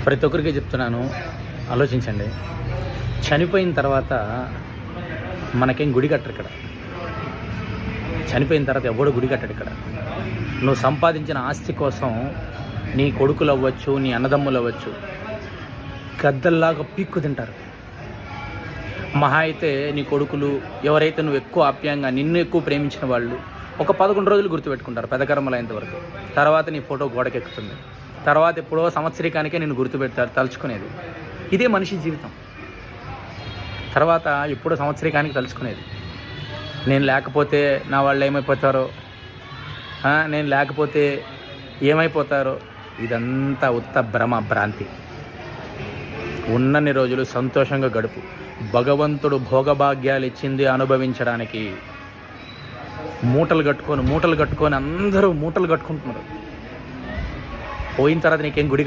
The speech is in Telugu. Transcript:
ప్రతి ఒక్కరికి చెప్తున్నాను, ఆలోచించండి. చనిపోయిన తర్వాత మనకేం గుడి కట్టరు ఇక్కడ. చనిపోయిన తర్వాత ఎవడు గుడి కట్టడు ఇక్కడ. నువ్వు సంపాదించిన ఆస్తి కోసం నీ కొడుకులు అవ్వచ్చు, నీ అన్నదమ్ములు అవ్వచ్చు, గద్దల్లాగా పీక్కు తింటారు. మహా అయితే నీ కొడుకులు, ఎవరైతే నువ్వు ఎక్కువ ఆప్యాయంగా నిన్ను ఎక్కువ ప్రేమించిన వాళ్ళు ఒక 11 రోజులు గుర్తుపెట్టుకుంటారు పెదకర్మలైనంత వరకు. తర్వాత నీ ఫోటో గోడకెక్కుతుంది. తర్వాత ఎప్పుడో సంవత్సరికానికే నేను గుర్తుపెడతారు తలుచుకునేది. ఇదే మనిషి జీవితం. తర్వాత ఎప్పుడో సంవత్సరికానికి తలుచుకునేది. నేను లేకపోతే నా వాళ్ళు ఏమైపోతారో, నేను లేకపోతే ఏమైపోతారో, ఇదంతా ఉత్త భ్రాంతి. ఉన్నన్ని రోజులు సంతోషంగా గడుపు. భగవంతుడు భోగభాగ్యాలు ఇచ్చింది అనుభవించడానికి. మూటలు కట్టుకొని అందరూ మూటలు కట్టుకుంటున్నారు. పోయిన తర్వాత నీకేం గుడి